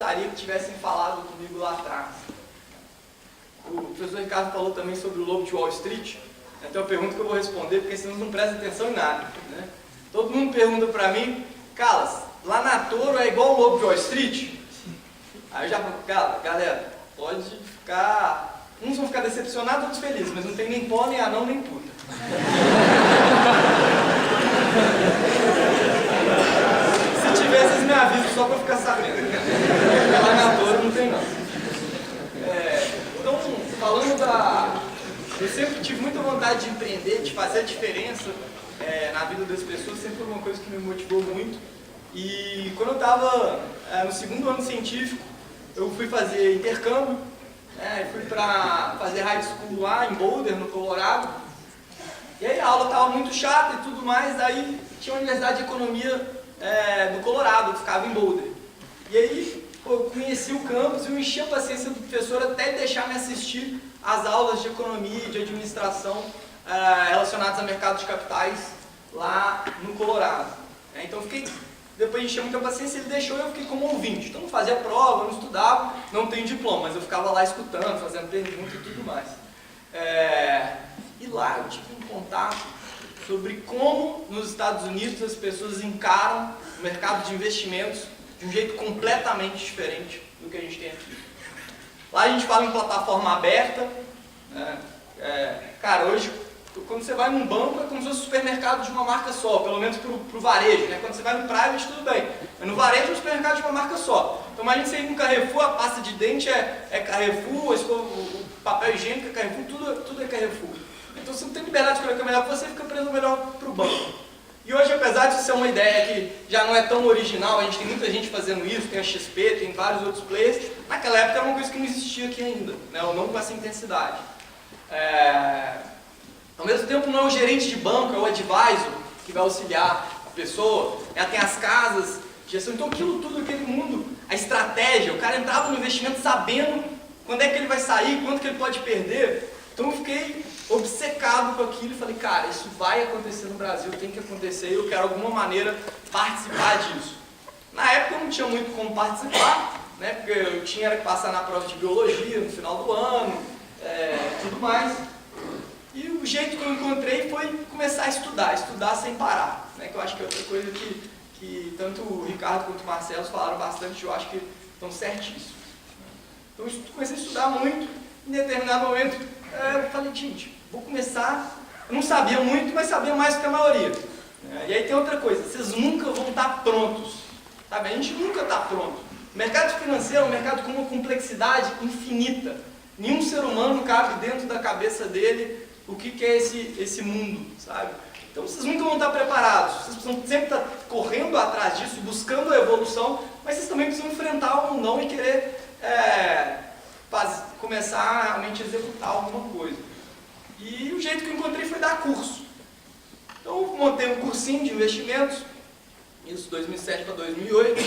gostaria que tivessem falado comigo lá atrás. O professor Ricardo falou também sobre o Lobo de Wall Street. Tem uma pergunta que eu vou responder, porque senão não presta atenção em nada, né? Todo mundo pergunta pra mim, Carlos, lá na Toro é igual o Lobo de Wall Street? Aí eu já falo, galera, pode ficar... Uns vão ficar decepcionados, outros felizes, mas não tem nem pó, nem anão, nem puta. Se tiver, vocês me avisam só pra ficar sabendo. Lá na Toro não tem não. Então, falando da... Eu sempre tive muita vontade de empreender, de fazer a diferença na vida das pessoas, sempre foi uma coisa que me motivou muito. E quando eu estava no segundo ano científico, eu fui fazer intercâmbio, fui para fazer high school lá em Boulder, no Colorado. E aí a aula estava muito chata e tudo mais, daí tinha uma universidade de economia do Colorado, que ficava em Boulder. E aí eu conheci o campus e eu enchi a paciência do professor até deixar me assistir às aulas de economia e de administração relacionadas ao mercado de capitais lá no Colorado. Então depois enchi muita paciência, ele deixou e eu fiquei como ouvinte. Então não fazia prova, não estudava, não tenho diploma, mas eu ficava lá escutando, fazendo perguntas e tudo mais. E lá eu tive um contato sobre como nos Estados Unidos as pessoas encaram o mercado de investimentos de um jeito completamente diferente do que a gente tem aqui. Lá a gente fala em plataforma aberta, cara, hoje quando você vai num banco é como se fosse um supermercado de uma marca só, pelo menos pro varejo, né? Quando você vai no private tudo bem, mas no varejo é um supermercado de uma marca só. Então imagina você ir no Carrefour, a pasta de dente é Carrefour, o papel higiênico é Carrefour, tudo é Carrefour. Então você não tem liberdade de escolher o que é melhor, você fica preso melhor pro banco. E hoje, apesar de ser uma ideia que já não é tão original, a gente tem muita gente fazendo isso, tem a XP, tem vários outros players, naquela época era uma coisa que não existia aqui ainda, né? Ou não com essa intensidade. Ao mesmo tempo não é o gerente de banco, é o advisor que vai auxiliar a pessoa, ela tem as casas de gestão, então aquilo tudo, aquele mundo, a estratégia, o cara entrava no investimento sabendo quando é que ele vai sair, quanto que ele pode perder. Então eu fiquei obcecado com aquilo e falei, cara, isso vai acontecer no Brasil, tem que acontecer e eu quero de alguma maneira participar disso. Na época eu não tinha muito como participar, né, porque eu tinha que passar na prova de biologia no final do ano, tudo mais. E o jeito que eu encontrei foi começar a estudar sem parar, né, que eu acho que é outra coisa que tanto o Ricardo quanto o Marcelo falaram bastante, eu acho que estão certíssimos. Então eu comecei a estudar muito, em determinado momento eu falei, gente, vou começar, eu não sabia muito, mas sabia mais do que a maioria. E aí tem outra coisa, vocês nunca vão estar prontos, sabe? A gente nunca está pronto. O mercado financeiro é um mercado com uma complexidade infinita. Nenhum ser humano cabe dentro da cabeça dele o que é esse mundo, sabe? Então vocês nunca vão estar preparados, vocês precisam sempre estar correndo atrás disso, buscando a evolução, mas vocês também precisam enfrentar o mundão e querer começar a realmente executar alguma coisa. E o jeito que eu encontrei foi dar curso. Então eu montei um cursinho de investimentos, isso 2007 para 2008,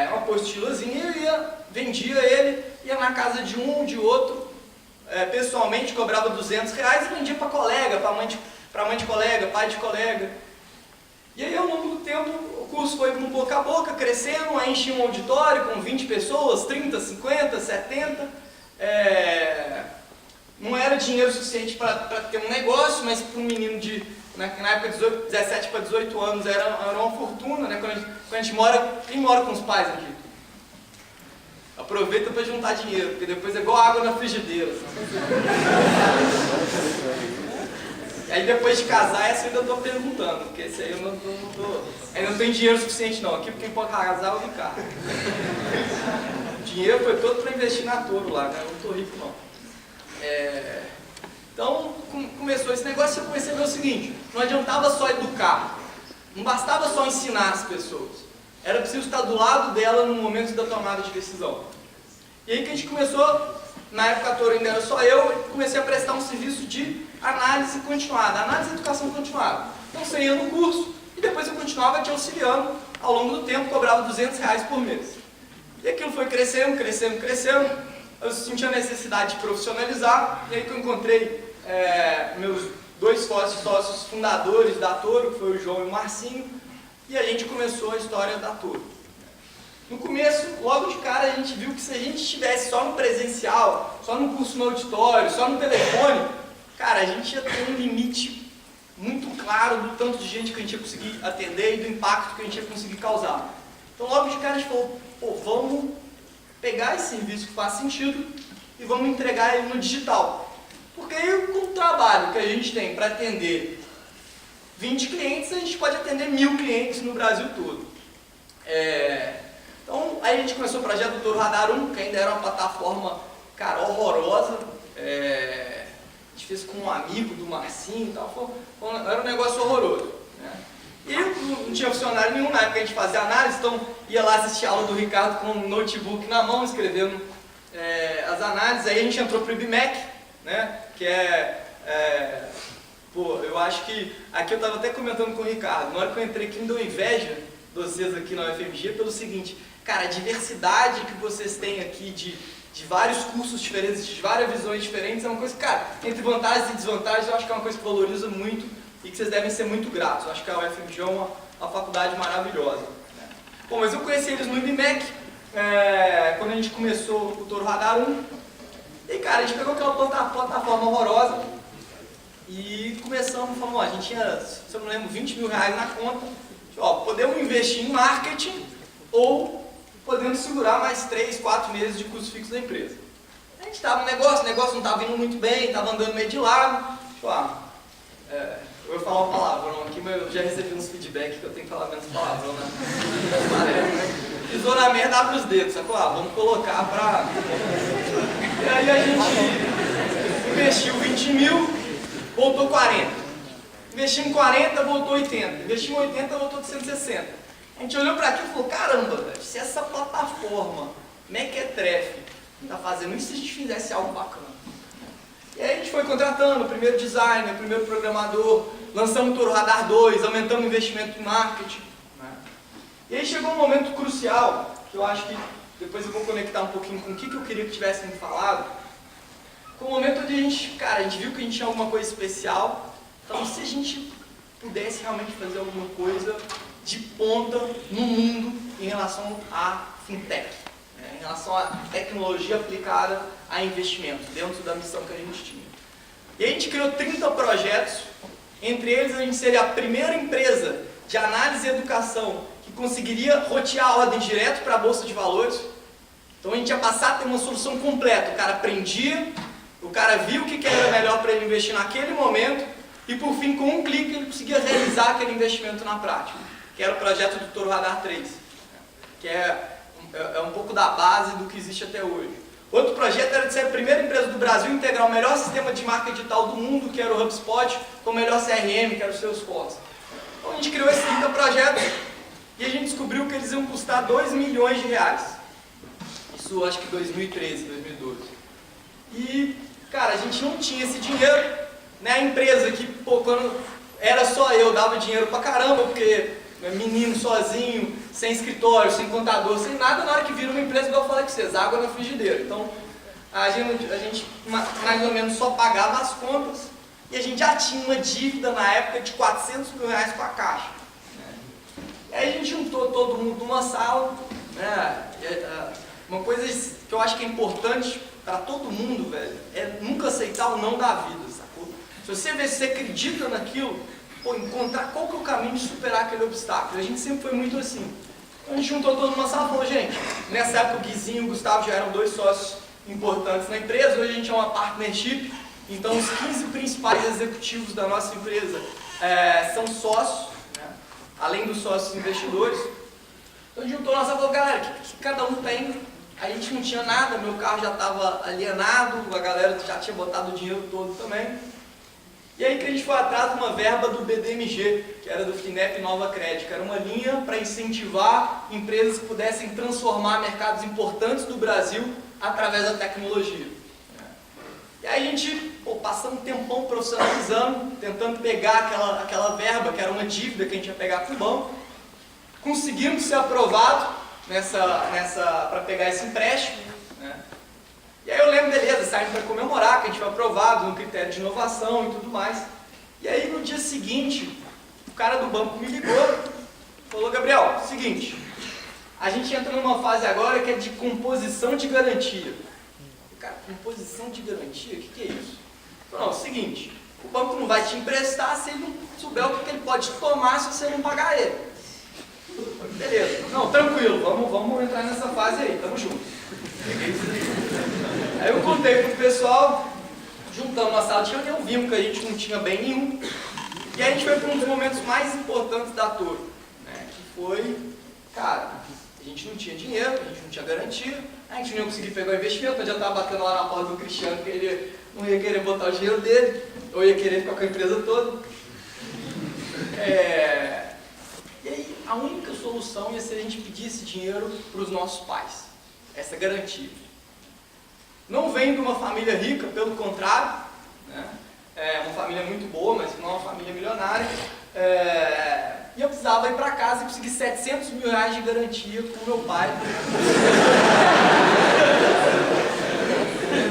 uma apostilazinha, eu vendia ele, ia na casa de um, de outro, pessoalmente cobrava R$200 e vendia para colega, para mãe de colega, pai de colega. E aí ao longo do tempo o curso foi no boca a boca, crescendo, aí enchia um auditório com 20 pessoas, 30, 50, 70. Não era dinheiro suficiente para ter um negócio, mas para um menino na época 17 para 18 anos era uma fortuna, né? Quando a gente mora, quem mora com os pais aqui? Aproveita para juntar dinheiro, porque depois é igual água na frigideira. E aí depois de casar, essa eu ainda estou perguntando, porque esse aí eu não tenho dinheiro suficiente não, aqui quem pode casar é o Ricardo. O dinheiro foi todo para investir na Toro lá, né? Eu não estou rico não. Então começou esse negócio e eu comecei a ver o seguinte, não adiantava só educar, não bastava só ensinar as pessoas, era preciso estar do lado dela no momento da tomada de decisão. E aí que a gente começou, na época a Toro ainda era só eu comecei a prestar um serviço de análise continuada, análise e educação continuada. Então você ia no curso e depois eu continuava te auxiliando, ao longo do tempo cobrava R$200 por mês. E aquilo foi crescendo, crescendo, crescendo. Eu senti a necessidade de profissionalizar, e aí que eu encontrei meus dois sócios fundadores da Toro, que foi o João e o Marcinho, e a gente começou a história da Toro. No começo, logo de cara, a gente viu que se a gente estivesse só no presencial, só no curso no auditório, só no telefone, cara, a gente ia ter um limite muito claro do tanto de gente que a gente ia conseguir atender e do impacto que a gente ia conseguir causar. Então, logo de cara, a gente falou, pô, vamos pegar esse serviço que faz sentido e vamos entregar ele no digital. Porque aí, com o trabalho que a gente tem para atender 20 clientes, a gente pode atender 1000 clientes no Brasil todo. Então, aí a gente começou o projeto do Toro Radar 1, que ainda era uma plataforma, cara, horrorosa. A gente fez com um amigo do Marcinho e tal, era um negócio horroroso, né? E não tinha funcionário nenhum, na época a gente fazia análise, então ia lá assistir a aula do Ricardo com um notebook na mão, escrevendo as análises. Aí a gente entrou para o IBMEC, né? Que pô, eu acho que, aqui eu estava até comentando com o Ricardo, na hora que eu entrei aqui me deu inveja de vocês aqui na UFMG pelo seguinte, cara, a diversidade que vocês têm aqui de vários cursos diferentes, de várias visões diferentes, é uma coisa que, cara, entre vantagens e desvantagens, eu acho que é uma coisa que valoriza muito e que vocês devem ser muito gratos. Eu acho que a UFMG é uma faculdade maravilhosa, né? Bom, mas eu conheci eles no IBMEC, quando a gente começou o Toro Radar 1, e, cara, a gente pegou aquela plataforma horrorosa e começamos, falando, ó, a gente tinha, se eu não lembro, 20 mil reais na conta, ó, podemos investir em marketing ou podemos segurar mais 3, 4 meses de custo fixo da empresa. A gente estava no negócio, o negócio não estava indo muito bem, estava andando meio de lado. Eu vou falar uma palavrão aqui, mas eu já recebi uns feedback que eu tenho que falar menos palavrão, né? Pisou na merda, abre os dedos, sacou? Vamos colocar pra... E aí a gente investiu 20 mil, voltou 40. Investimos em 40, voltou 80. Investimos em 80, voltou de 160. A gente olhou para aquilo e falou, caramba, velho, se essa plataforma Mequetrefe está fazendo isso, se a gente fizesse algo bacana. E aí a gente foi contratando o primeiro designer, o primeiro programador, lançamos o Toro Radar 2, aumentamos o investimento em marketing, né? E aí chegou um momento crucial, que eu acho que depois eu vou conectar um pouquinho com o que eu queria que tivessem me falado, com o momento onde a gente viu que a gente tinha alguma coisa especial, então se a gente pudesse realmente fazer alguma coisa de ponta no mundo em relação à fintech, né? Em relação à tecnologia aplicada a investimentos, dentro da missão que a gente tinha. E a gente criou 30 projetos, entre eles a gente seria a primeira empresa de análise e educação que conseguiria rotear ordens direto para a Bolsa de Valores. Então a gente ia passar a ter uma solução completa, o cara aprendia, o cara via o que era melhor para ele investir naquele momento e por fim com um clique ele conseguia realizar aquele investimento na prática, que era o projeto do Toro Radar 3, que é um pouco da base do que existe até hoje. Outro projeto era de ser a primeira empresa do Brasil a integrar o melhor sistema de marca digital do mundo, que era o HubSpot, com o melhor CRM, que era o Salesforce. Então a gente criou esses 30 projetos e a gente descobriu que eles iam custar 2 milhões de reais. Isso acho que 2013, 2012. E, cara, a gente não tinha esse dinheiro, né? A empresa que, pô, quando era só eu, dava dinheiro pra caramba, porque menino sozinho, sem escritório, sem contador, sem nada, na hora que vira uma empresa, igual eu falei com vocês, água na frigideira. Então, a gente mais ou menos só pagava as contas e a gente já tinha uma dívida na época de 400 mil reais com a Caixa, né? E aí a gente juntou todo mundo numa sala, né? Uma coisa que eu acho que é importante para todo mundo, velho, é nunca aceitar o não da vida, sacou? Se você vê se você acredita naquilo, pô, encontrar qual que é o caminho de superar aquele obstáculo. A gente sempre foi muito assim. Então a gente juntou todo mundo numa sala e falou, gente, nessa época o Guizinho e o Gustavo já eram 2 sócios importantes na empresa, hoje a gente é uma partnership, então os 15 principais executivos da nossa empresa são sócios, né? Além dos sócios investidores. Então a gente juntou a nossa e falou, galera, o que cada um tem? A gente não tinha nada, meu carro já estava alienado, a galera já tinha botado o dinheiro todo também. E aí que a gente foi atrás de uma verba do BDMG, que era do FINEP Nova Crédito, que era uma linha para incentivar empresas que pudessem transformar mercados importantes do Brasil através da tecnologia. E aí a gente, pô, passando um tempão profissionalizando, tentando pegar aquela verba, que era uma dívida que a gente ia pegar com o banco, conseguimos ser aprovado para pegar esse empréstimo, né? E aí eu lembro, beleza, saímos para comemorar que a gente foi aprovado no critério de inovação e tudo mais. E aí no dia seguinte, o cara do banco me ligou, falou, Gabriel, seguinte, a gente entra numa fase agora que é de composição de garantia. Cara, composição de garantia, o que é isso? Não, é o seguinte, o banco não vai te emprestar se ele não souber o que ele pode tomar se você não pagar ele. Beleza, não, tranquilo, vamos entrar nessa fase aí, tamo junto. Aí eu contei pro pessoal, juntamos na sala de reunião, vimos que a gente não tinha bem nenhum, e aí a gente foi para um dos momentos mais importantes da Toro, né, que foi, cara, a gente não tinha dinheiro, a gente não tinha garantia, a gente não ia conseguir pegar o investimento, eu já estava batendo lá na porta do Cristiano que ele não ia querer botar o dinheiro dele, ou ia querer ficar com a empresa toda. E aí a única solução ia ser a gente pedir esse dinheiro para os nossos pais, essa garantia. Não vem de uma família rica, pelo contrário, né? É uma família muito boa, mas não é uma família milionária. E eu precisava ir para casa e conseguir 700 mil reais de garantia com meu pai.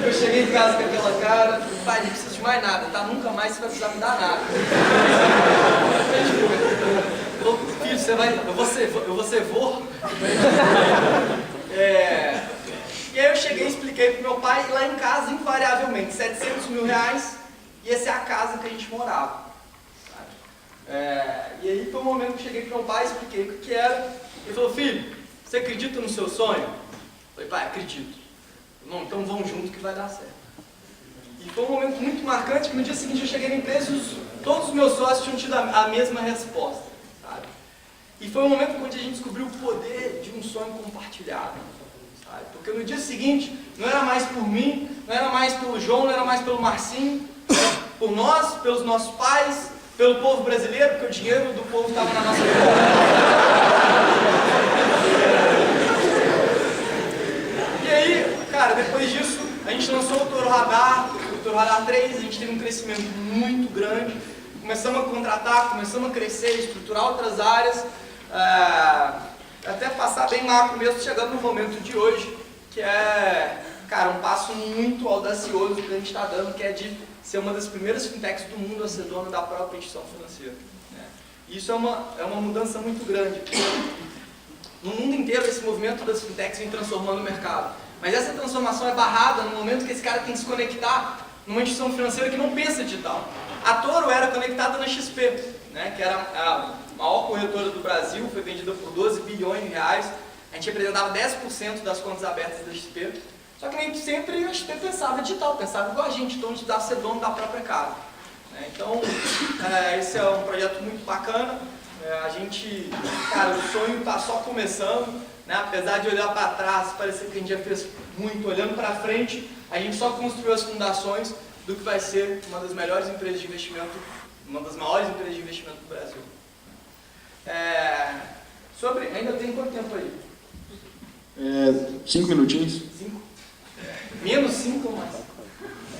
Eu cheguei em casa com aquela cara, pai, não precisa de mais nada, tá? Nunca mais você vai precisar me dar nada. Filho, você vai, eu vou ser vô. E aí eu cheguei e expliquei pro meu pai, e lá em casa, invariavelmente, 700 mil reais, ia ser a casa que a gente morava. E aí foi um momento que eu cheguei pro meu pai, expliquei o que era. Ele falou, filho, você acredita no seu sonho? Eu falei, pai, acredito. Não, então vamos junto que vai dar certo. E foi um momento muito marcante, porque no dia seguinte eu cheguei na empresa e todos os meus sócios tinham tido a mesma resposta. Sabe? E foi um momento onde a gente descobriu o poder de um sonho compartilhado. Sabe? Porque no dia seguinte, não era mais por mim, não era mais pelo João, não era mais pelo Marcinho, era por nós, pelos nossos pais, pelo povo brasileiro, porque o dinheiro do povo estava na nossa conta. E aí, cara, depois disso, a gente lançou o Toro Radar, o Toro Radar 3, a gente teve um crescimento muito grande, começamos a contratar, começamos a crescer, estruturar outras áreas, até passar bem macro mesmo, chegando no momento de hoje, que é, cara, um passo muito audacioso que a gente está dando, que é de ser uma das primeiras fintechs do mundo a ser dona da própria instituição financeira. Né? Isso é uma mudança muito grande. No mundo inteiro, esse movimento das fintechs vem transformando o mercado. Mas essa transformação é barrada no momento que esse cara tem que se conectar numa instituição financeira que não pensa digital. A Toro era conectada na XP, né, que era a maior corretora do Brasil, foi vendida por 12 bilhões de reais. A gente representava 10% das contas abertas da XP. Só que nem sempre a XP pensava digital, pensava igual a gente, então a gente precisava ser dono da própria casa. Então, esse é um projeto muito bacana. A gente, cara, o sonho está só começando, né? Apesar de olhar para trás, parecer que a gente já fez muito, olhando para frente, a gente só construiu as fundações do que vai ser uma das melhores empresas de investimento, uma das maiores empresas de investimento do Brasil. Ainda tem quanto tempo aí? 5 minutinhos. 5? Menos 5 ou mais?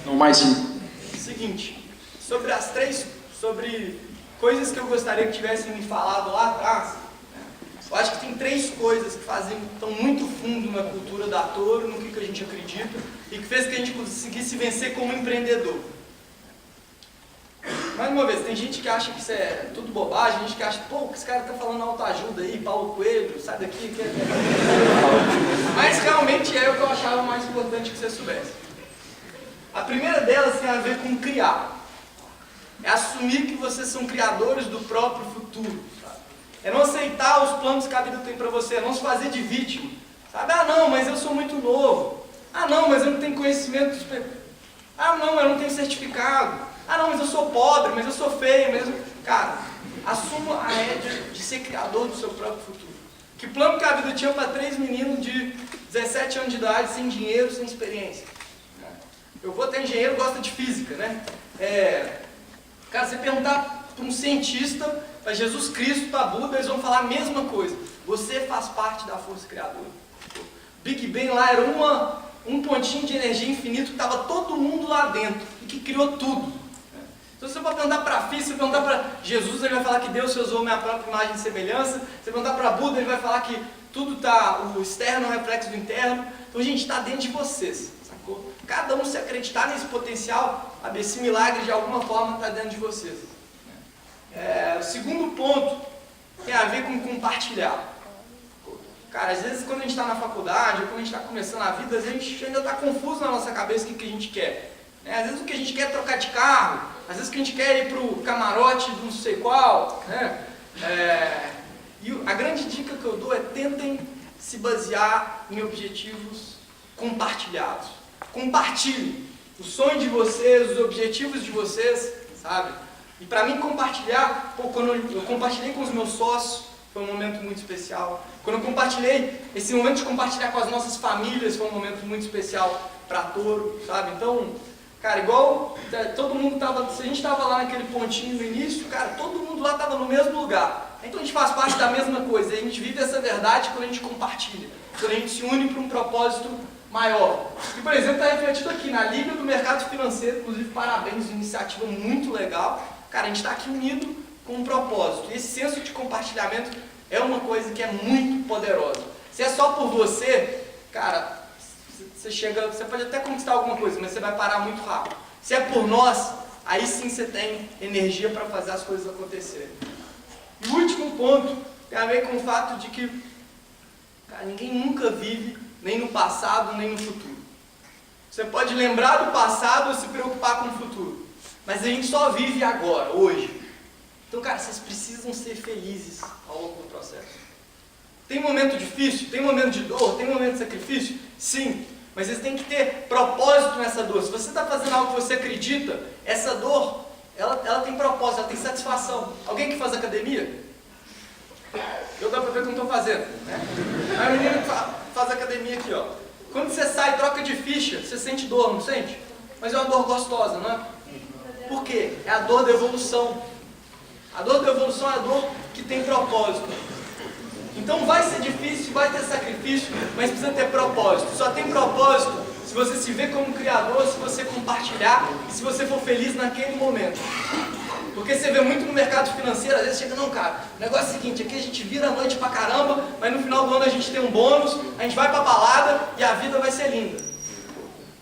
Não, mais 5. Seguinte, sobre coisas que eu gostaria que tivessem me falado lá atrás, eu acho que tem 3 coisas que estão muito fundo na cultura da Toro, no que a gente acredita, e que fez que a gente conseguisse vencer como empreendedor. Mais uma vez, tem gente que acha que isso é tudo bobagem, gente que acha, pô, esse cara tá falando autoajuda aí, Paulo Coelho, sai daqui. Mas realmente é o que eu achava mais importante que você soubesse. A primeira delas tem a ver com criar. É assumir que vocês são criadores do próprio futuro. Sabe? É não aceitar os planos que a vida tem para você, é não se fazer de vítima. Sabe? Ah, não, mas eu sou muito novo. Ah, não, mas eu não tenho conhecimento. Ah, não, eu não tenho certificado. Ah, não, mas eu sou pobre, mas eu sou feio mesmo. Cara, assuma a rédea de ser criador do seu próprio futuro. Que plano que a vida tinha para 3 meninos de 17 anos de idade, sem dinheiro, sem experiência? Eu vou ter engenheiro, gosta de física, né? Cara, você perguntar para um cientista, para Jesus Cristo, para Buda, eles vão falar a mesma coisa. Você faz parte da força criadora. Big Bang lá era um pontinho de energia infinito que estava todo mundo lá dentro e que criou tudo. Então, se você for perguntar para a física, se você perguntar para Jesus, ele vai falar que Deus fez o homem à própria imagem e semelhança. Se você perguntar para Buda, ele vai falar que tudo o externo é um reflexo do interno. Então, gente, está dentro de vocês. Sacou? Cada um se acreditar nesse potencial, esse milagre de alguma forma está dentro de vocês. O segundo ponto tem a ver com compartilhar. Cara, às vezes quando a gente está na faculdade, ou quando a gente está começando a vida, às vezes a gente ainda está confuso na nossa cabeça o que a gente quer. Às vezes o que a gente quer é trocar de carro, às vezes o que a gente quer é ir para o camarote de não sei qual. E a grande dica que eu dou é tentem se basear em objetivos compartilhados. Compartilhem o sonho de vocês, os objetivos de vocês, sabe? E para mim compartilhar, quando eu compartilhei com os meus sócios, foi um momento muito especial. Quando eu compartilhei, esse momento de compartilhar com as nossas famílias foi um momento muito especial para Toro, sabe? Então, cara, igual todo mundo estava, se a gente estava lá naquele pontinho no início, cara, todo mundo lá estava no mesmo lugar. Então a gente faz parte da mesma coisa, a gente vive essa verdade quando a gente compartilha, quando a gente se une para um propósito maior. E, por exemplo, está refletido aqui na Liga do Mercado Financeiro, inclusive parabéns, iniciativa muito legal. Cara, a gente está aqui unido com um propósito. E esse senso de compartilhamento é uma coisa que é muito poderosa. Se é só por você, cara, você pode até conquistar alguma coisa, mas você vai parar muito rápido. Se é por nós, aí sim você tem energia para fazer as coisas acontecerem. E o último ponto tem a ver com o fato de que, cara, ninguém nunca vive nem no passado, nem no futuro. Você pode lembrar do passado ou se preocupar com o futuro, mas a gente só vive agora, hoje. Então, cara, vocês precisam ser felizes ao longo do processo. Tem momento difícil, tem momento de dor, tem momento de sacrifício? Sim, mas vocês têm que ter propósito nessa dor. Se você está fazendo algo que você acredita, essa dor, ela tem propósito, ela tem satisfação. Alguém que faz academia? Eu dá pra ver o que eu estou fazendo, né? A menina faz academia aqui, ó. Quando você sai e troca de ficha, você sente dor, não sente? Mas é uma dor gostosa, não é? Por quê? É a dor da evolução. A dor da evolução é a dor que tem propósito. Então vai ser difícil, vai ter sacrifício, mas precisa ter propósito. Só tem propósito se você se vê como criador, se você compartilhar e se você for feliz naquele momento. Porque você vê muito no mercado financeiro, às vezes chega, não, cara, o negócio é o seguinte, aqui a gente vira a noite pra caramba, mas no final do ano a gente tem um bônus, a gente vai pra balada e a vida vai ser linda.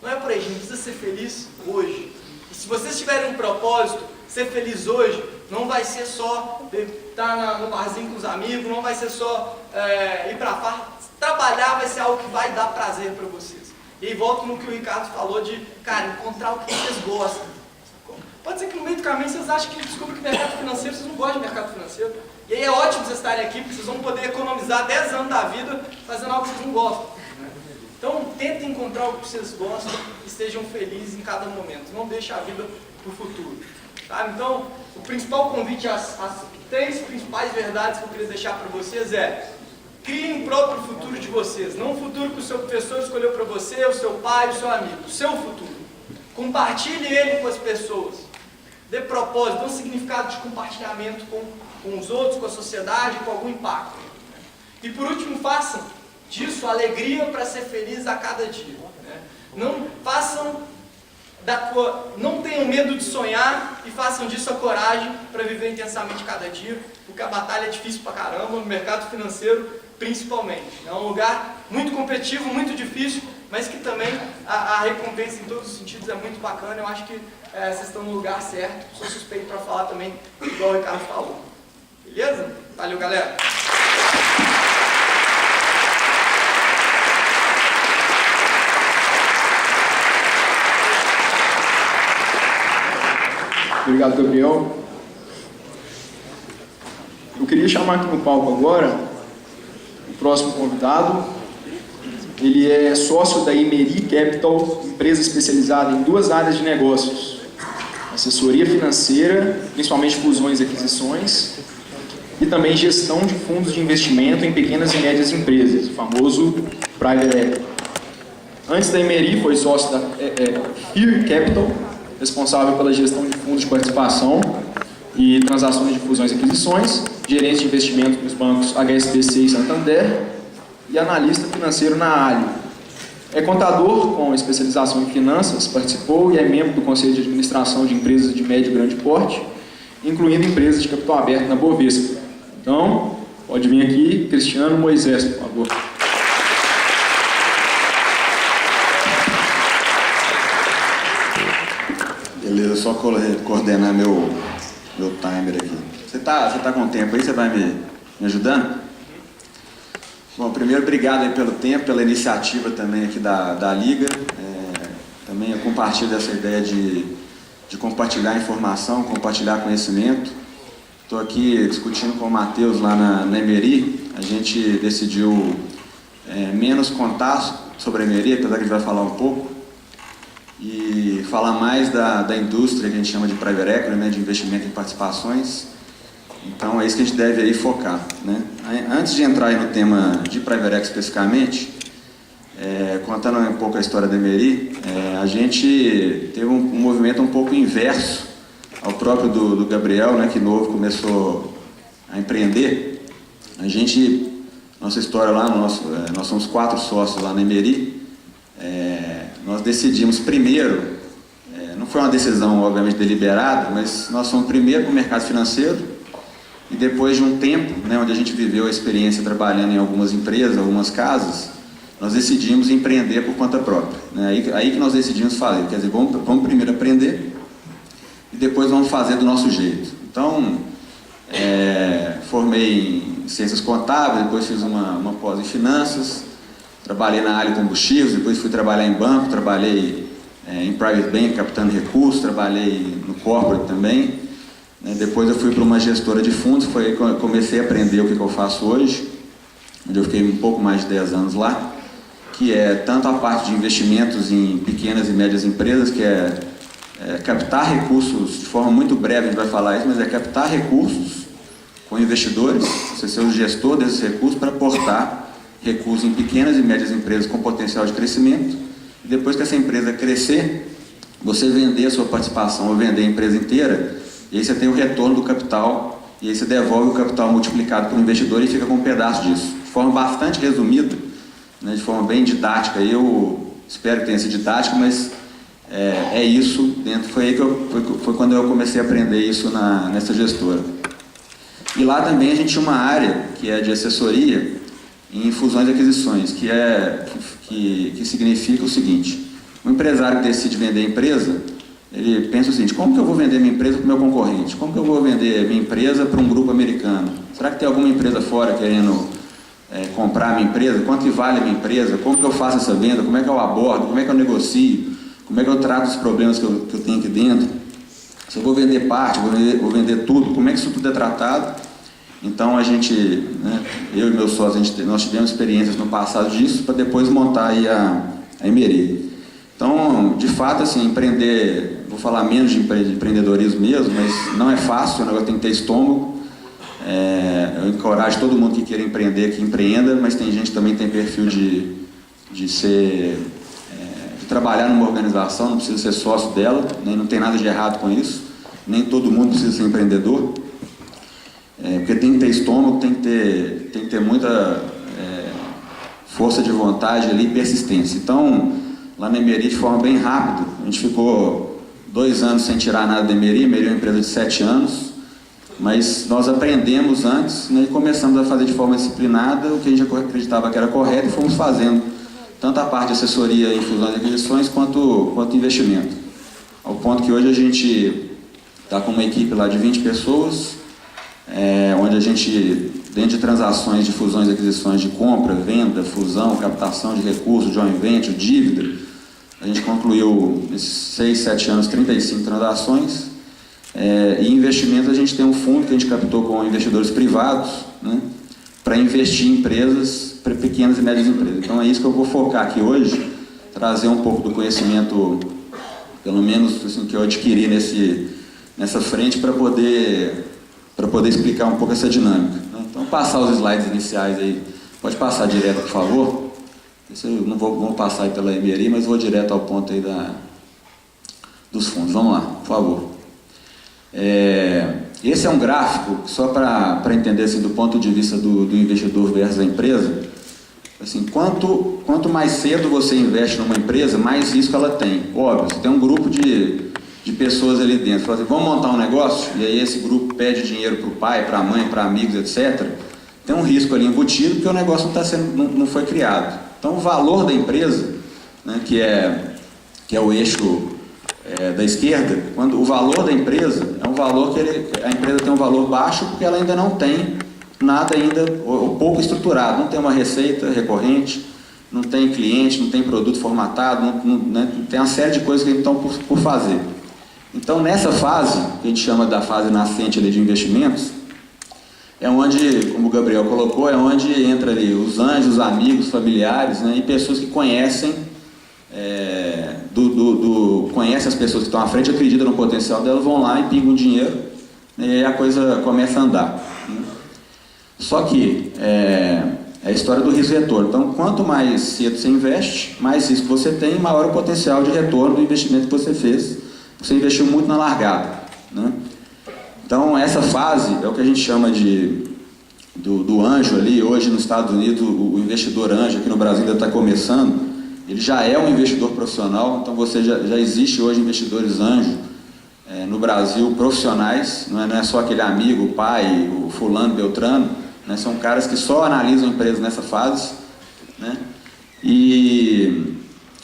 Não é por aí, a gente precisa ser feliz hoje. E se vocês tiverem um propósito, ser feliz hoje, não vai ser só estar no barzinho com os amigos, não vai ser só ir pra farra. Trabalhar vai ser algo que vai dar prazer pra vocês. E aí volto no que o Ricardo falou de, cara, encontrar o que vocês gostam. Pode ser que no meio do caminho vocês achem que descobrem que mercado financeiro, vocês não gostam de mercado financeiro. E aí é ótimo vocês estarem aqui, porque vocês vão poder economizar 10 anos da vida fazendo algo que vocês não gostam. Então tentem encontrar o que vocês gostam e estejam felizes em cada momento. Não deixem a vida para o futuro. Tá? Então, o principal convite, as 3 principais verdades que eu queria deixar para vocês é: criem o próprio futuro de vocês. Não o futuro que o seu professor escolheu para você, o seu pai, o seu amigo. O seu futuro. Compartilhe ele com as pessoas. Dê propósito, dê um significado de compartilhamento com os outros, com a sociedade, com algum impacto. E por último, façam disso alegria para ser feliz a cada dia. Não tenham medo de sonhar e façam disso a coragem para viver intensamente cada dia, porque a batalha é difícil pra caramba, no mercado financeiro principalmente. É um lugar muito competitivo, muito difícil, mas que também a recompensa em todos os sentidos é muito bacana. Eu acho que vocês estão no lugar certo. Sou suspeito para falar também, igual o Ricardo falou. Beleza? Valeu, galera! Obrigado, Gabriel. Eu queria chamar aqui no palco agora o próximo convidado. Ele é sócio da Emery Capital, empresa especializada em 2 áreas de negócios: assessoria financeira, principalmente fusões e aquisições, e também gestão de fundos de investimento em pequenas e médias empresas, o famoso Private Equity. Antes da Emery, foi sócio da Fear Capital, responsável pela gestão de fundos de participação e transações de fusões e aquisições, gerente de investimento nos bancos HSBC e Santander e analista financeiro na Ali. É contador com especialização em finanças, participou e é membro do Conselho de Administração de empresas de médio e grande porte, incluindo empresas de capital aberto na Bovespa. Então, pode vir aqui, Cristiano Moisés, por favor. Beleza, só coordenar meu timer aqui. Você tá com tempo aí? Você vai me ajudando? Bom, primeiro, obrigado aí pelo tempo, pela iniciativa também aqui da Liga. Também eu compartilho essa ideia de compartilhar informação, compartilhar conhecimento. Estou aqui discutindo com o Matheus lá na Emery. A gente decidiu menos contar sobre a Emery, apesar que a gente vai falar um pouco, e falar mais da indústria que a gente chama de private equity, né, de investimento em participações. Então é isso que a gente deve aí focar, né? Antes de entrar aí no tema de private equity especificamente, contando um pouco a história da Emery, a gente teve um movimento um pouco inverso ao próprio do Gabriel, né, que novo começou a empreender. Nossa história lá, nós somos 4 sócios lá na Emery. Nós decidimos primeiro, não foi uma decisão obviamente deliberada, mas nós fomos primeiro para o mercado financeiro. E depois de um tempo, né, onde a gente viveu a experiência trabalhando em algumas empresas, algumas casas, nós decidimos empreender por conta própria, né? Aí que nós decidimos fazer, quer dizer, vamos primeiro aprender e depois vamos fazer do nosso jeito. Então, formei em ciências contábeis, depois fiz uma pós em finanças, trabalhei na área de combustíveis, depois fui trabalhar em banco, trabalhei em private bank, captando recursos, trabalhei no corporate também. Depois eu fui para uma gestora de fundos, foi aí que eu comecei a aprender o que eu faço hoje, onde eu fiquei um pouco mais de 10 anos lá, que é tanto a parte de investimentos em pequenas e médias empresas, que é captar recursos, de forma muito breve a gente vai falar isso, mas é captar recursos com investidores, você ser o gestor desses recursos para aportar recursos em pequenas e médias empresas com potencial de crescimento, e depois que essa empresa crescer, você vender a sua participação ou vender a empresa inteira. E aí você tem o retorno do capital, e aí você devolve o capital multiplicado para o investidor e fica com um pedaço disso. De forma bastante resumida, né, de forma bem didática, eu espero que tenha sido didática, mas é isso dentro. Foi quando eu comecei a aprender isso nessa gestora. E lá também a gente tinha uma área que é de assessoria em fusões e aquisições, que significa o seguinte: um empresário que decide vender a empresa, ele pensa o seguinte: como que eu vou vender minha empresa para o meu concorrente? Como que eu vou vender minha empresa para um grupo americano? Será que tem alguma empresa fora querendo comprar a minha empresa? Quanto que vale a minha empresa? Como que eu faço essa venda? Como é que eu abordo? Como é que eu negocio? Como é que eu trato os problemas que eu tenho aqui dentro? Se eu vou vender parte, vou vender tudo, como é que isso tudo é tratado? Então a gente, né, eu e meus sócios, nós tivemos experiências no passado disso para depois montar aí a Emery. Então, de fato, assim, empreender, vou falar menos de empreendedorismo mesmo, mas não é fácil, o negócio tem que ter estômago. Eu encorajo todo mundo que queira empreender, que empreenda, mas tem gente que também tem perfil de trabalhar numa organização, não precisa ser sócio dela, nem não tem nada de errado com isso, nem todo mundo precisa ser empreendedor, porque tem que ter estômago, tem que ter muita força de vontade ali, e persistência. Então, lá na Emery, de forma bem rápida, a gente ficou 2 anos sem tirar nada da Emery. Emery é uma empresa de 7 anos, mas nós aprendemos antes, né, e começamos a fazer de forma disciplinada o que a gente acreditava que era correto e fomos fazendo tanto a parte de assessoria em fusões e aquisições quanto investimento. Ao ponto que hoje a gente está com uma equipe lá de 20 pessoas, onde a gente, dentro de transações de fusões e aquisições de compra, venda, fusão, captação de recursos, joint venture, dívida, a gente concluiu nesses 6, 7 anos 35 transações. E investimento, a gente tem um fundo que a gente captou com investidores privados, né, para investir em empresas, para pequenas e médias empresas. Então é isso que eu vou focar aqui hoje, trazer um pouco do conhecimento, pelo menos assim, que eu adquiri nessa frente, para poder explicar um pouco essa dinâmica, né? Então, passar os slides iniciais aí, pode passar direto, por favor. Eu não vou passar aí pela Emery, mas vou direto ao ponto aí dos fundos. Vamos lá, por favor. Esse é um gráfico, só para entender assim, do ponto de vista do investidor versus a empresa. Assim, quanto mais cedo você investe numa empresa, mais risco ela tem. Óbvio, você tem um grupo de pessoas ali dentro, fala assim, vamos montar um negócio, e aí esse grupo pede dinheiro para o pai, para a mãe, para amigos, etc. Tem um risco ali embutido, porque o negócio não foi criado. Então o valor da empresa, né, que é o eixo da esquerda, quando o valor da empresa é um valor que a empresa tem um valor baixo, porque ela ainda não tem nada ainda, ou pouco estruturado, não tem uma receita recorrente, não tem cliente, não tem produto formatado, né, tem uma série de coisas que estão por fazer. Então, nessa fase, que a gente chama da fase nascente ali de investimentos, é onde, como o Gabriel colocou, é onde entra ali os anjos, os amigos, familiares, né, e pessoas que conhecem, conhecem as pessoas que estão à frente, acreditam no potencial delas, vão lá e pingam dinheiro, né, e aí a coisa começa a andar. Né. Só que é a história do risco-retorno. Então, quanto mais cedo você investe, mais risco você tem, maior o potencial de retorno do investimento que você fez. Você investiu muito na largada. Né? Então, essa fase é o que a gente chama do anjo ali. Hoje, nos Estados Unidos, o investidor anjo, aqui no Brasil ainda está começando, ele já é um investidor profissional. Então, você já existe hoje investidores anjo no Brasil, profissionais, não é só aquele amigo, o pai, o fulano, beltrano, né? São caras que só analisam empresas nessa fase. Né? E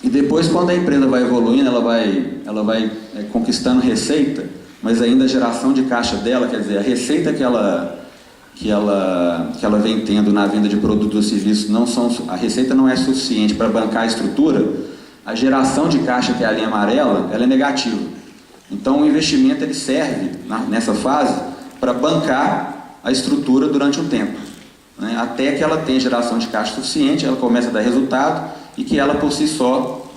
depois, quando a empresa vai evoluindo, ela vai conquistando receita, mas ainda a geração de caixa dela, quer dizer, a receita que ela vem tendo na venda de produtos ou serviços, a receita não é suficiente para bancar a estrutura, a geração de caixa, que é a linha amarela, ela é negativa. Então, o investimento ele serve, nessa fase, para bancar a estrutura durante um tempo, né? Até que ela tenha geração de caixa suficiente, ela começa a dar resultado e que ela por si só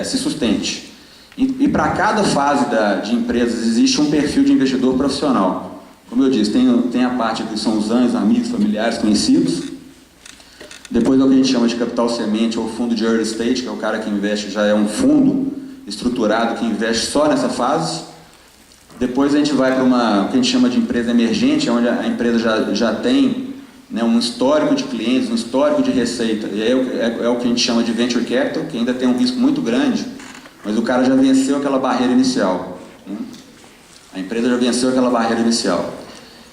se sustente. E para cada fase de empresas existe um perfil de investidor profissional. Como eu disse, tem a parte que são os anjos, amigos, familiares, conhecidos. Depois é o que a gente chama de capital semente ou fundo de early stage, que é o cara que investe, já é um fundo estruturado que investe só nessa fase. Depois a gente vai para o que a gente chama de empresa emergente, onde a empresa já tem, né, um histórico de clientes, um histórico de receita. E aí é o que a gente chama de venture capital, que ainda tem um risco muito grande, mas o cara já venceu aquela barreira inicial. Né? A empresa já venceu aquela barreira inicial.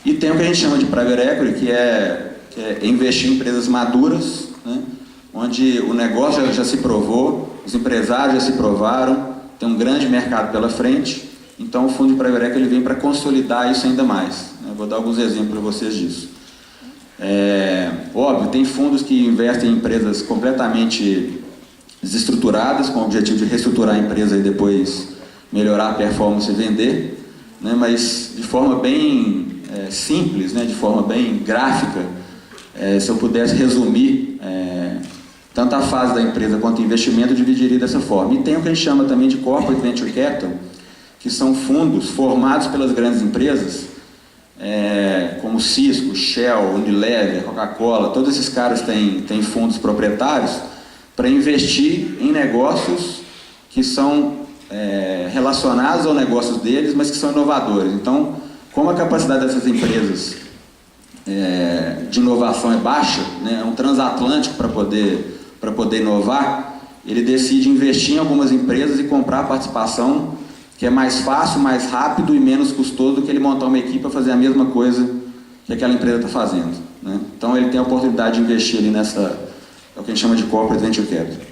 E tem o que a gente chama de private equity, que é investir em empresas maduras, né, onde o negócio já se provou, os empresários já se provaram, tem um grande mercado pela frente. Então, o fundo de private equity ele vem para consolidar isso ainda mais. Né? Vou dar alguns exemplos para vocês disso. Óbvio, tem fundos que investem em empresas completamente desestruturadas, com o objetivo de reestruturar a empresa e depois melhorar a performance e vender, né? Mas de forma bem simples, né? De forma bem gráfica, se eu pudesse resumir tanto a fase da empresa quanto o investimento, eu dividiria dessa forma. E tem o que a gente chama também de corporate venture capital, que são fundos formados pelas grandes empresas, como Cisco, Shell, Unilever, Coca-Cola. Todos esses caras têm fundos proprietários para investir em negócios que são relacionados aos negócios deles, mas que são inovadores. Então, como a capacidade dessas empresas de inovação é baixa, né, é um transatlântico para poder inovar, ele decide investir em algumas empresas e comprar a participação, que é mais fácil, mais rápido e menos custoso do que ele montar uma equipe para fazer a mesma coisa que aquela empresa está fazendo. Né? Então ele tem a oportunidade de investir ali é o que a gente chama de corporate venture capital.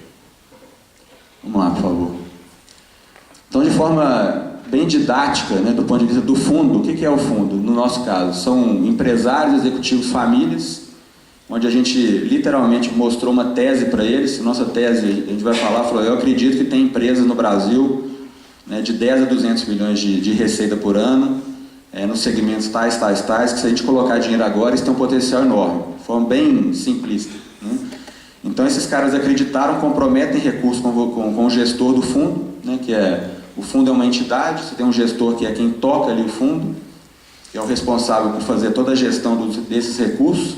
Vamos lá, por favor. Então, de forma bem didática, né, do ponto de vista do fundo, o que é o fundo? No nosso caso, são empresários, executivos, famílias, onde a gente literalmente mostrou uma tese para eles. Nossa tese, a gente vai falar, falou, eu acredito que tem empresas no Brasil, né, de 10 a 200 milhões de receita por ano, nos segmentos tais, que se a gente colocar dinheiro agora, isso tem um potencial enorme, de forma bem simplista. Né? Então esses caras acreditaram, comprometem recursos com o gestor do fundo, né, o fundo é uma entidade, você tem um gestor que é quem toca ali o fundo, que é o responsável por fazer toda a gestão desses recursos,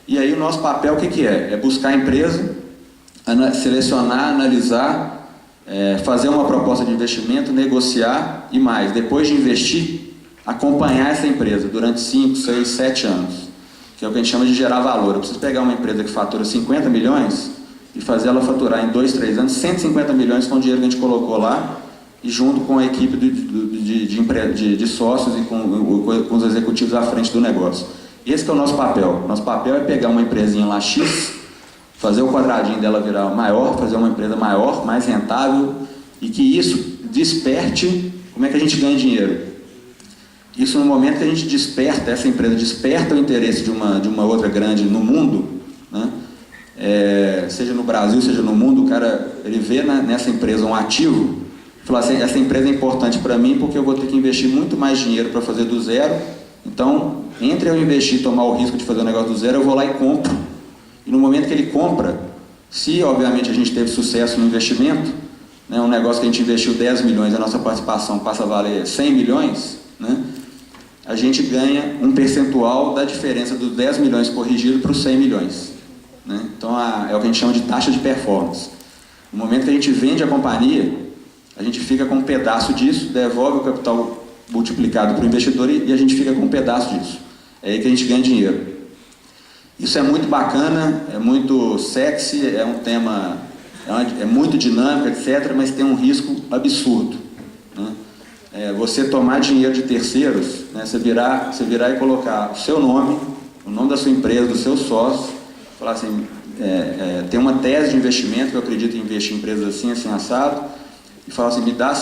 e aí o nosso papel o que é? É buscar a empresa, selecionar, analisar, fazer uma proposta de investimento, negociar e mais, depois de investir, acompanhar essa empresa durante 5, 6, 7 anos, que é o que a gente chama de gerar valor. Eu preciso pegar uma empresa que fatura 50 milhões e fazer ela faturar em 2, 3 anos 150 milhões com o dinheiro que a gente colocou lá e junto com a equipe de sócios e com os executivos à frente do negócio. Esse que é o nosso papel. Nosso papel é pegar uma empresinha lá X, fazer o quadradinho dela virar maior, fazer uma empresa maior, mais rentável, e que isso desperte. Como é que a gente ganha dinheiro? Isso no momento que a gente desperta, essa empresa desperta o interesse de uma outra grande no mundo, né? Seja no Brasil, seja no mundo, o cara ele vê nessa empresa um ativo, fala assim, essa empresa é importante para mim porque eu vou ter que investir muito mais dinheiro para fazer do zero, então entre eu investir e tomar o risco de fazer o negócio do zero, eu vou lá e compro. E no momento que ele compra, se obviamente a gente teve sucesso no investimento, né, um negócio que a gente investiu 10 milhões, a nossa participação passa a valer 100 milhões, né, a gente ganha um percentual da diferença dos 10 milhões corrigido para os 100 milhões. Né? Então é o que a gente chama de taxa de performance. No momento que a gente vende a companhia, a gente fica com um pedaço disso, devolve o capital multiplicado para o investidor e a gente fica com um pedaço disso. É aí que a gente ganha dinheiro. Isso é muito bacana, é muito sexy, é um tema, é muito dinâmico, etc., mas tem um risco absurdo. Né? Você tomar dinheiro de terceiros, né, você virar e colocar o seu nome, o nome da sua empresa, do seu sócio, falar assim, tem uma tese de investimento que eu acredito em investir em empresas assim, assim, assado, e falar assim, me dá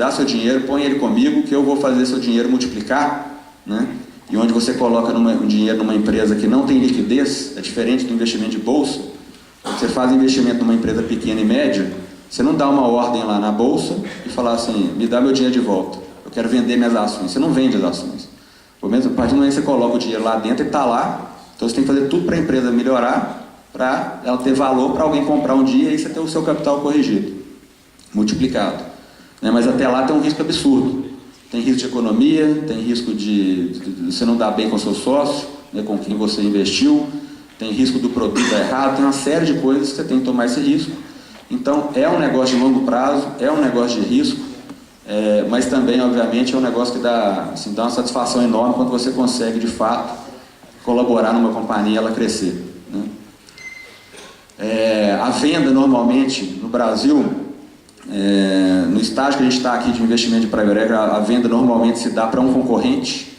seu dinheiro, põe ele comigo, que eu vou fazer seu dinheiro multiplicar, né? E onde você coloca um dinheiro numa empresa que não tem liquidez, é diferente do investimento de bolsa. Quando você faz investimento numa empresa pequena e média, você não dá uma ordem lá na bolsa e falar assim, me dá meu dinheiro de volta, eu quero vender minhas ações. Você não vende as ações. A partir do momento que você coloca o dinheiro lá dentro e está lá, então você tem que fazer tudo para a empresa melhorar, para ela ter valor para alguém comprar um dia e você ter o seu capital corrigido, multiplicado. Né? Mas até lá tem um risco absurdo. Tem risco de economia, tem risco de você não dar bem com o seu sócio, né, com quem você investiu, tem risco do produto dar errado, tem uma série de coisas que você tem que tomar esse risco. Então é um negócio de longo prazo, é um negócio de risco, mas também, obviamente, é um negócio que dá uma satisfação enorme quando você consegue, de fato, colaborar numa companhia e ela crescer. Né? A venda, normalmente, no Brasil, no estágio que a gente está aqui de investimento de private equity, a venda normalmente se dá para um concorrente.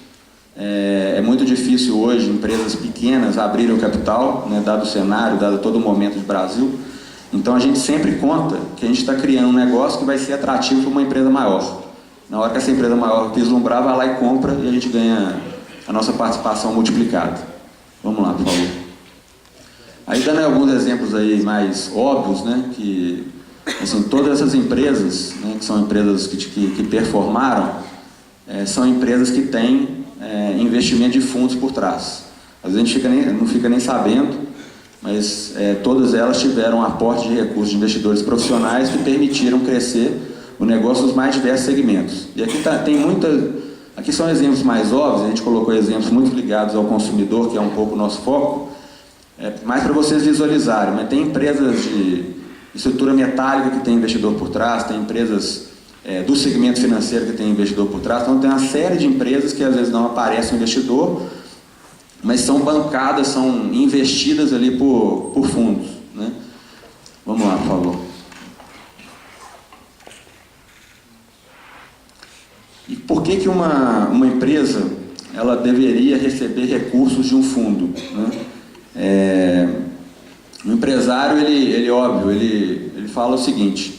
É muito difícil hoje empresas pequenas abrirem o capital, né, dado o cenário, dado todo o momento do Brasil. Então a gente sempre conta que a gente está criando um negócio que vai ser atrativo para uma empresa maior. Na hora que essa empresa maior vislumbrar, vai lá e compra e a gente ganha a nossa participação multiplicada. Vamos lá, por favor. Aí dando alguns exemplos aí mais óbvios, né, que assim, todas essas empresas, né, que são empresas que performaram, são empresas que têm investimento de fundos por trás. Às vezes a gente não fica nem sabendo, mas todas elas tiveram um aporte de recursos de investidores profissionais que permitiram crescer o negócio nos mais diversos segmentos. E aqui aqui são exemplos mais óbvios, a gente colocou exemplos muito ligados ao consumidor, que é um pouco o nosso foco, mais para vocês visualizarem, mas tem empresas de estrutura metálica que tem investidor por trás, tem empresas do segmento financeiro que tem investidor por trás, então tem uma série de empresas que às vezes não aparece o investidor, mas são bancadas, são investidas ali por fundos. Né? Vamos lá, por favor. E por que uma empresa ela deveria receber recursos de um fundo? Né? O empresário, ele fala o seguinte,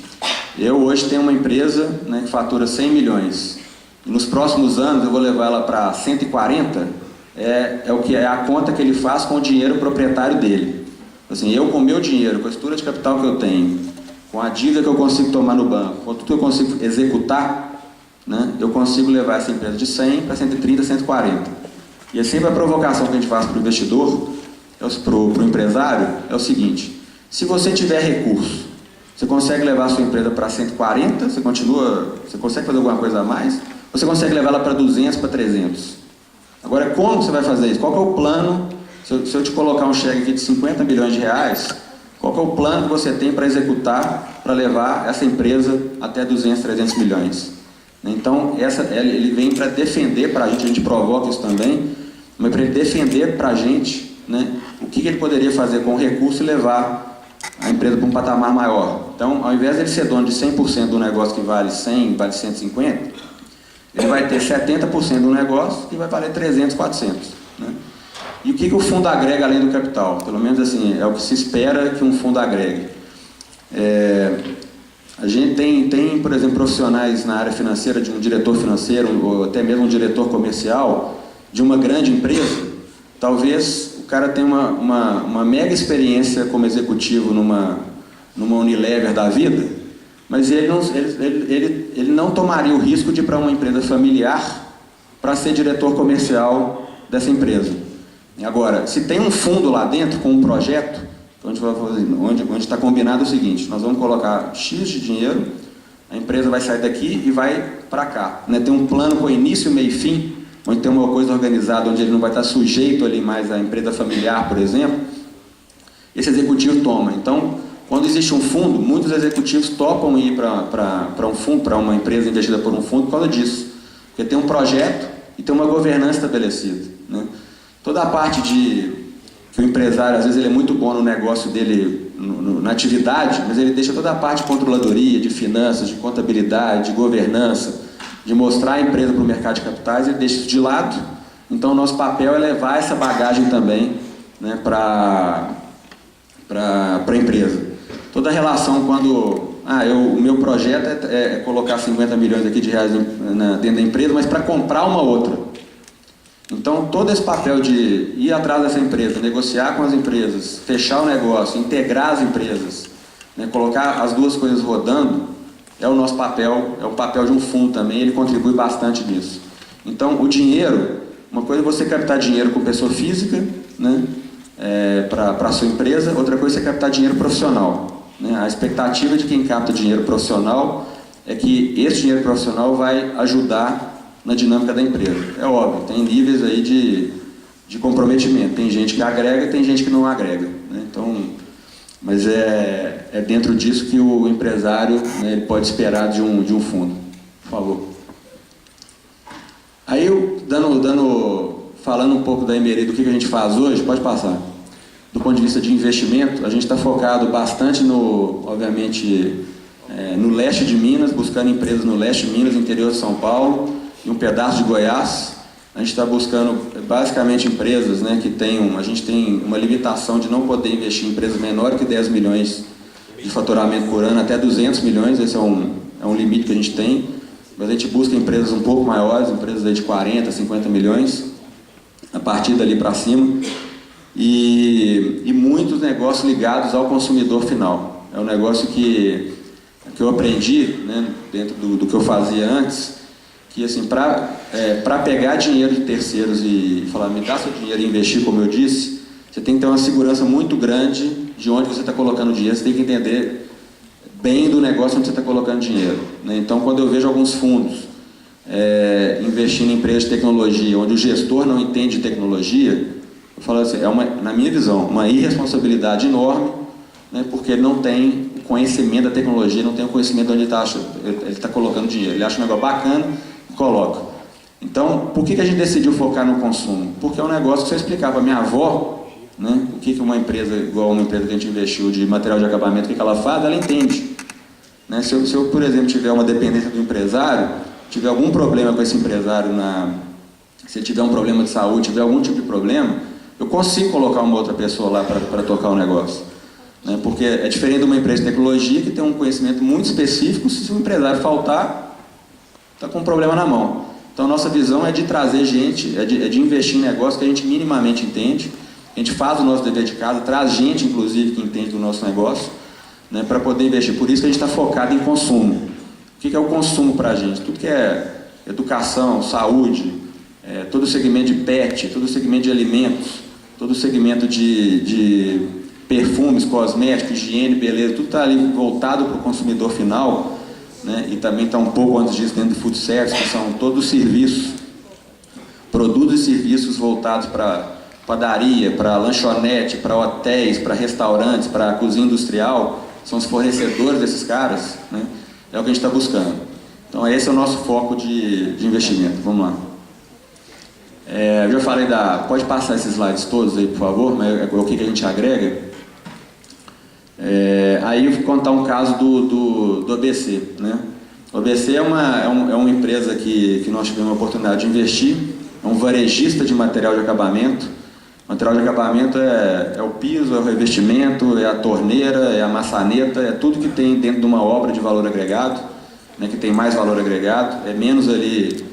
eu hoje tenho uma empresa, né, que fatura 100 milhões, e nos próximos anos eu vou levar ela para 140, o que é a conta que ele faz com o dinheiro proprietário dele. Assim, eu com o meu dinheiro, com a estrutura de capital que eu tenho, com a dívida que eu consigo tomar no banco, com tudo que eu consigo executar, né, eu consigo levar essa empresa de 100 para 130, 140. E é sempre a provocação que a gente faz para o investidor, para o empresário, é o seguinte, se você tiver recurso, você consegue levar a sua empresa para 140, você consegue fazer alguma coisa a mais, ou você consegue levar ela para 200, para 300? Agora, como você vai fazer isso? Qual que é o plano, se eu te colocar um cheque aqui de 50 milhões de reais, qual que é o plano que você tem para executar, para levar essa empresa até 200, 300 milhões? Então, ele vem para defender para a gente provoca isso também, mas para ele defender para a gente, né, o que ele poderia fazer com o recurso e levar a empresa para um patamar maior. Então, ao invés de ele ser dono de 100% do negócio que vale 100, vale 150, ele vai ter 70% do negócio que vai valer 300, 400. Né? E o que o fundo agrega além do capital? Pelo menos assim, é o que se espera que um fundo agregue. A gente tem, por exemplo, profissionais na área financeira, de um diretor financeiro, ou até mesmo um diretor comercial de uma grande empresa. Talvez o cara tenha uma mega experiência como executivo numa Unilever da vida, mas ele não tomaria o risco de ir para uma empresa familiar para ser diretor comercial dessa empresa. Agora, se tem um fundo lá dentro com um projeto, onde está combinado o seguinte: nós vamos colocar X de dinheiro, a empresa vai sair daqui e vai para cá. Né? Tem um plano com início, meio e fim, onde tem uma coisa organizada, onde ele não vai estar sujeito ali mais à empresa familiar, por exemplo. Esse executivo toma. Então, quando existe um fundo, muitos executivos topam ir para um fundo, para uma empresa investida por um fundo por causa disso. Porque tem um projeto e tem uma governança estabelecida. Né? Toda a parte que o empresário, às vezes, ele é muito bom no negócio dele, na atividade, mas ele deixa toda a parte de controladoria, de finanças, de contabilidade, de governança, de mostrar a empresa para o mercado de capitais, ele deixa isso de lado. Então, o nosso papel é levar essa bagagem também, né, para a empresa. Toda a relação quando... o meu projeto é colocar 50 milhões aqui de reais dentro da empresa, mas para comprar uma outra. Então, todo esse papel de ir atrás dessa empresa, negociar com as empresas, fechar o negócio, integrar as empresas, né, colocar as duas coisas rodando, é o nosso papel, é o papel de um fundo também, ele contribui bastante nisso. Então, o dinheiro, uma coisa é você captar dinheiro com pessoa física, né, para a sua empresa, outra coisa é você captar dinheiro profissional. Né? A expectativa de quem capta dinheiro profissional é que esse dinheiro profissional vai ajudar na dinâmica da empresa. É óbvio, tem níveis aí de comprometimento. Tem gente que agrega e tem gente que não agrega. Né? Então, mas é dentro disso que o empresário, né, ele pode esperar de um fundo. Por favor. Aí, falando um pouco da Emery, do que a gente faz hoje, pode passar. Do ponto de vista de investimento, a gente está focado bastante obviamente, no leste de Minas, buscando empresas no leste de Minas, interior de São Paulo, e um pedaço de Goiás. A gente está buscando basicamente empresas, né, a gente tem uma limitação de não poder investir em empresas menores que 10 milhões de faturamento por ano, até 200 milhões, esse é um limite que a gente tem, mas a gente busca empresas um pouco maiores, empresas aí de 40, 50 milhões, a partir dali para cima, e muitos negócios ligados ao consumidor final. É um negócio que eu aprendi, né, dentro do que eu fazia antes, que assim, para pegar dinheiro de terceiros e falar, me dá seu dinheiro e investir, como eu disse, você tem que ter uma segurança muito grande de onde você está colocando dinheiro, você tem que entender bem do negócio onde você está colocando dinheiro. Né? Então, quando eu vejo alguns fundos investindo em empresas de tecnologia, onde o gestor não entende de tecnologia, eu falo assim, na minha visão, uma irresponsabilidade enorme, né, porque ele não tem o conhecimento da tecnologia, não tem o conhecimento de onde ele está colocando dinheiro. Ele acha um negócio bacana, coloca. Então, por que a gente decidiu focar no consumo? Porque é um negócio que se eu explicar para minha avó, né, o que uma empresa, igual uma empresa que a gente investiu de material de acabamento, o que ela faz, ela entende. Né? Se eu, por exemplo, tiver uma dependência do empresário, tiver algum problema com esse empresário, se ele tiver um problema de saúde, tiver algum tipo de problema, eu consigo colocar uma outra pessoa lá para tocar o negócio. Né? Porque é diferente de uma empresa de tecnologia que tem um conhecimento muito específico, se o empresário faltar, está com um problema na mão. Então, nossa visão é de trazer gente, é de investir em negócio que a gente minimamente entende, a gente faz o nosso dever de casa, traz gente, inclusive, que entende do nosso negócio, né, para poder investir. Por isso que a gente está focado em consumo. O que é o consumo para a gente? Tudo que é educação, saúde, todo o segmento de pet, todo o segmento de alimentos, todo o segmento de perfumes, cosméticos, higiene, beleza, tudo está ali voltado para o consumidor final. Né, e também está um pouco antes disso dentro do food service, que são todos os serviços, produtos e serviços voltados para padaria, para lanchonete, para hotéis, para restaurantes, para cozinha industrial, são os fornecedores desses caras, né, é o que a gente está buscando. Então esse é o nosso foco de investimento. Vamos lá. Eu já falei pode passar esses slides todos aí, por favor, mas o que a gente agrega. Aí eu vou contar um caso do ABC. Né? O ABC é uma empresa que nós tivemos a oportunidade de investir, é um varejista de material de acabamento, Material de acabamento é o piso, é o revestimento, é a torneira, é a maçaneta, é tudo que tem dentro de uma obra de valor agregado, né, que tem mais valor agregado, é menos ali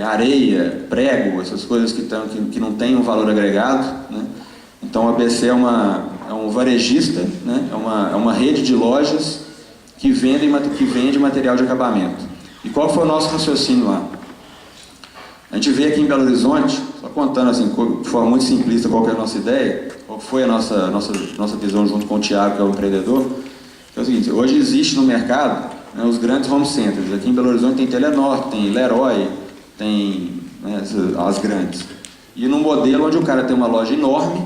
areia, prego, essas coisas que não tem um valor agregado, né? Então a ABC é um varejista, né? É uma rede de lojas que vende material de acabamento. E qual foi o nosso raciocínio lá? A gente vê aqui em Belo Horizonte, só contando assim, de forma muito simplista qual que é a nossa ideia, qual foi a nossa visão junto com o Thiago, que é o empreendedor, que é o seguinte: hoje existe no mercado, né, os grandes home centers. Aqui em Belo Horizonte tem Telenor, tem Leroy, tem, né, as grandes. E num modelo onde o cara tem uma loja enorme,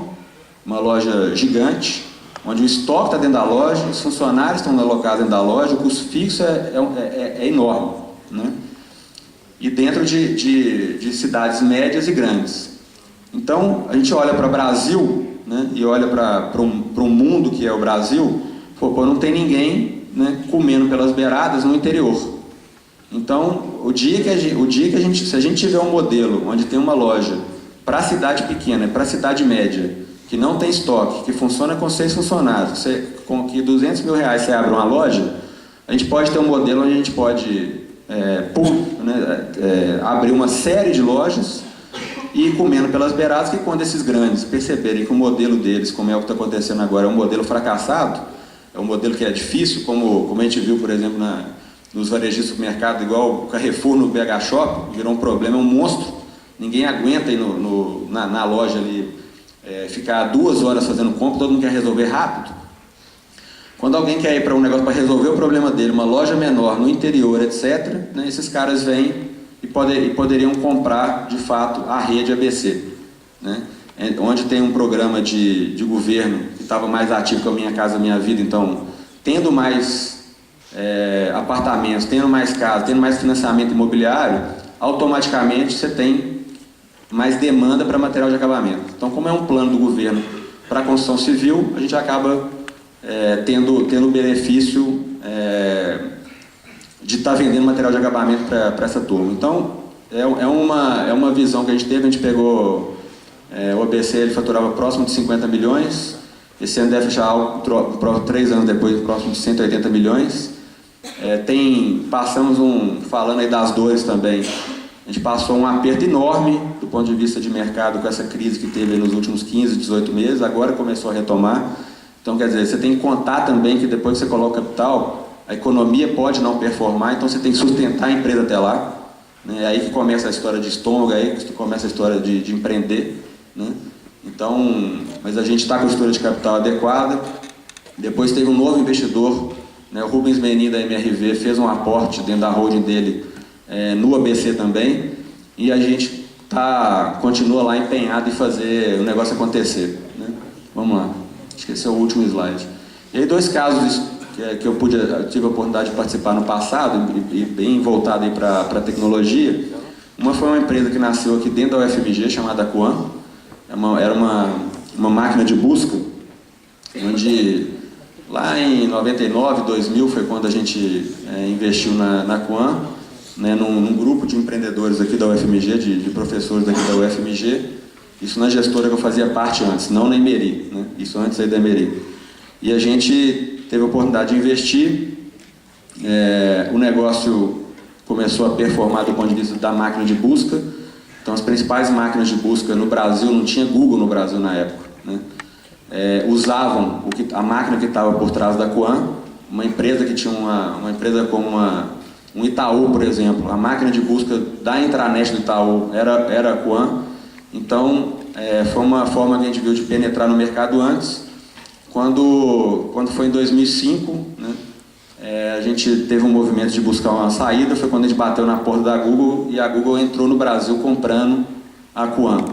uma loja gigante, onde o estoque está dentro da loja, os funcionários estão alocados dentro da loja, o custo fixo é enorme, né? E dentro de cidades médias e grandes. Então, a gente olha para o Brasil, né, e olha para um mundo que é o Brasil, pô, não tem ninguém, né, comendo pelas beiradas no interior. Então, se a gente tiver um modelo onde tem uma loja para cidade pequena, para cidade média, que não tem estoque, que funciona com 6 funcionários, com que R$200 mil você abre uma loja, a gente pode ter um modelo onde a gente pode abrir uma série de lojas e ir comendo pelas beiradas, que quando esses grandes perceberem que o modelo deles, como é o que está acontecendo agora, é um modelo fracassado, é um modelo que é difícil, como a gente viu, por exemplo, nos varejistas do mercado, igual o Carrefour no BH Shop, virou um problema, é um monstro, ninguém aguenta ir na loja ali, ficar 2 horas fazendo compra, todo mundo quer resolver rápido. Quando alguém quer ir para um negócio para resolver o problema dele, uma loja menor, no interior, etc., né, esses caras vêm e poderiam comprar, de fato, a rede ABC, né, onde tem um programa de governo que estava mais ativo que a Minha Casa Minha Vida. Então, tendo mais apartamentos, tendo mais casas, tendo mais financiamento imobiliário, automaticamente você tem mais demanda para material de acabamento. Então, como é um plano do governo para a construção civil, a gente acaba tendo o benefício de estar vendendo material de acabamento para essa turma. Então, é uma visão que a gente teve. A gente pegou o ABC, ele faturava próximo de 50 milhões, esse ano deve fechar algo, 3 anos depois, próximo de 180 milhões. Falando aí das dores também, a gente passou um aperto enorme do ponto de vista de mercado com essa crise que teve nos últimos 15, 18 meses, agora começou a retomar. Então, quer dizer, você tem que contar também que depois que você coloca capital, a economia pode não performar, então você tem que sustentar a empresa até lá, né? É aí que começa a história de estômago, é aí que começa a história de empreender, né? Então, mas a gente está com a estrutura de capital adequada. Depois teve um novo investidor, né? O Rubens Menin da MRV fez um aporte dentro da holding dele no ABC também, e a gente continua lá empenhado em fazer o negócio acontecer, né? Vamos lá. Acho que esse é o último slide. E aí 2 casos que eu tive a oportunidade de participar no passado, e bem voltado para a tecnologia. Uma foi uma empresa que nasceu aqui dentro da UFMG, chamada Quan. Era uma máquina de busca, onde lá em 99, 2000, foi quando a gente investiu na Quan, né, num grupo de empreendedores aqui da UFMG, de professores daqui da UFMG. Isso na gestora que eu fazia parte antes, não na Emery, né? Isso antes aí da Emery. E a gente teve a oportunidade de investir, o negócio começou a performar do ponto de vista da máquina de busca. Então, as principais máquinas de busca no Brasil, não tinha Google no Brasil na época, né? Usavam a máquina que estava por trás da Quan, uma empresa que tinha uma empresa como um Itaú, por exemplo. A máquina de busca da intranet do Itaú era a Quan. Então, foi uma forma que a gente viu de penetrar no mercado antes. Quando foi em 2005, né, a gente teve um movimento de buscar uma saída, foi quando a gente bateu na porta da Google, e a Google entrou no Brasil comprando a Quan.